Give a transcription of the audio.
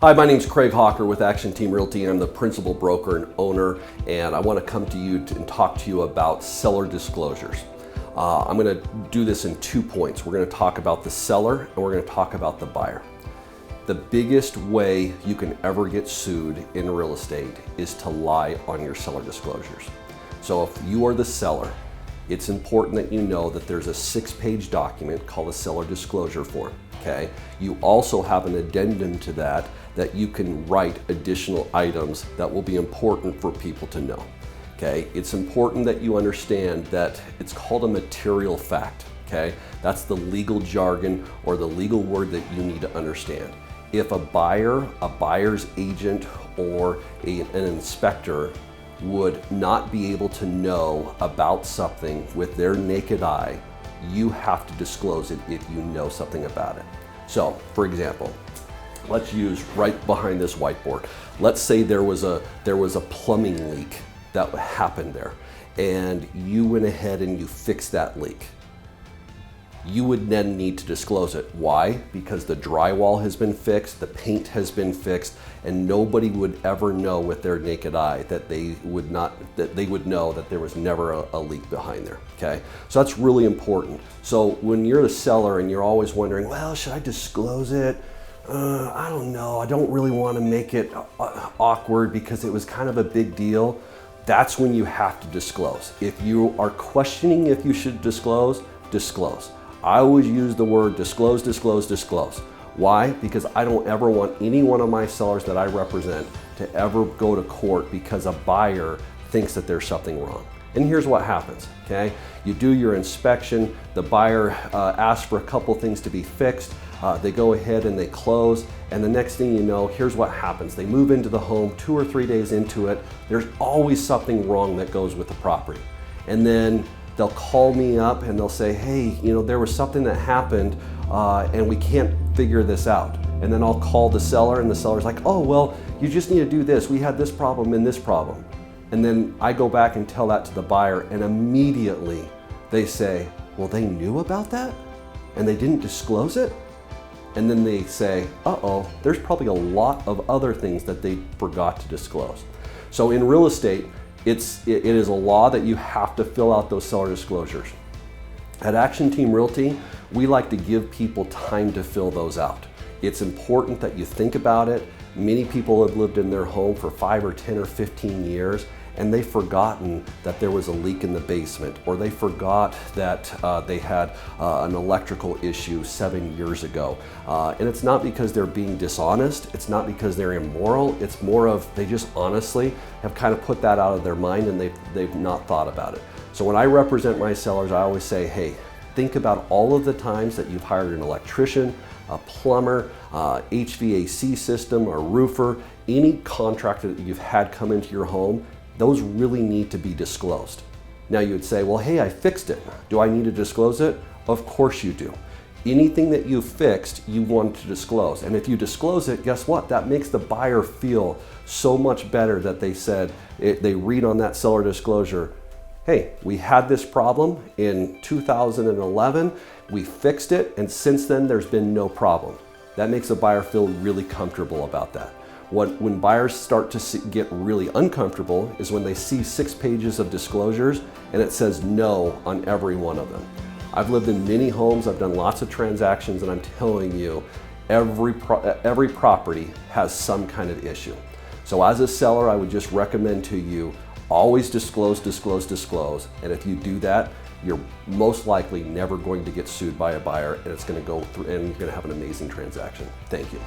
Hi, my name is Craig Hawker with Action Team Realty. I'm the principal broker and owner, and I want to come to you and talk to you about seller disclosures. I'm going to do this in 2 points. We're going to talk about the seller and we're going to talk about the buyer. The biggest way you can ever get sued in real estate is to lie on your seller disclosures. So if you are the seller, it's important that you know that there's a 6-page document called a seller disclosure form. Okay. You also have an addendum to that you can write additional items that will be important for people to know. Okay. It's important that you understand that it's called a material fact. Okay. That's the legal jargon or the legal word that you need to understand. If a buyer, a buyer's agent, or an inspector would not be able to know about something with their naked eye, you have to disclose it if you know something about it. So, for example, let's use right behind this whiteboard. Let's say there was a plumbing leak that happened there, and you went ahead and you fixed that leak. You would then need to disclose it. Why? Because the drywall has been fixed, the paint has been fixed, and nobody would ever know with their naked eye that they would know that there was never a leak behind there. Okay, so that's really important. So when you're the seller and you're always wondering, well, should I disclose it? I don't know. I don't really want to make it awkward because it was kind of a big deal. That's when you have to disclose. If you are questioning if you should disclose, disclose. I always use the word disclose, disclose, disclose. Why? Because I don't ever want any one of my sellers that I represent to ever go to court because a buyer thinks that there's something wrong. And here's what happens, okay? You do your inspection, the buyer asks for a couple things to be fixed, they go ahead and they close, and the next thing you know, here's what happens. They move into the home 2 or 3 days into it, there's always something wrong that goes with the property. And then they'll call me up and they'll say, hey, you know, there was something that happened and we can't figure this out. And then I'll call the seller and the seller's like, oh, well, you just need to do this. We had this problem and this problem. And then I go back and tell that to the buyer, and immediately they say, well, they knew about that and they didn't disclose it? And then they say, uh-oh, there's probably a lot of other things that they forgot to disclose. So in real estate, it is a law that you have to fill out those seller disclosures. At Action Team Realty, we like to give people time to fill those out. It's important that you think about it. Many people have lived in their home for 5 or 10 or 15 years, and they've forgotten that there was a leak in the basement, or they forgot that they had an electrical issue 7 years ago. And it's not because they're being dishonest, it's not because they're immoral, it's more of they just honestly have kind of put that out of their mind and they've not thought about it. So when I represent my sellers, I always say, hey, think about all of the times that you've hired an electrician, a plumber, HVAC system, a roofer, any contractor that you've had come into your home. Those really need to be disclosed. Now you would say, well, hey, I fixed it. Do I need to disclose it? Of course you do. Anything that you fixed, you want to disclose. And if you disclose it, guess what? That makes the buyer feel so much better that they said, they read on that seller disclosure, hey, we had this problem in 2011, we fixed it, and since then there's been no problem. That makes a buyer feel really comfortable about that. When buyers start to get really uncomfortable is when they see 6 pages of disclosures and it says no on every one of them. I've lived in many homes, I've done lots of transactions, and I'm telling you, every property has some kind of issue. So as a seller, I would just recommend to you, always disclose, disclose, disclose. And if you do that, you're most likely never going to get sued by a buyer, and it's going to go through and you're going to have an amazing transaction. Thank you.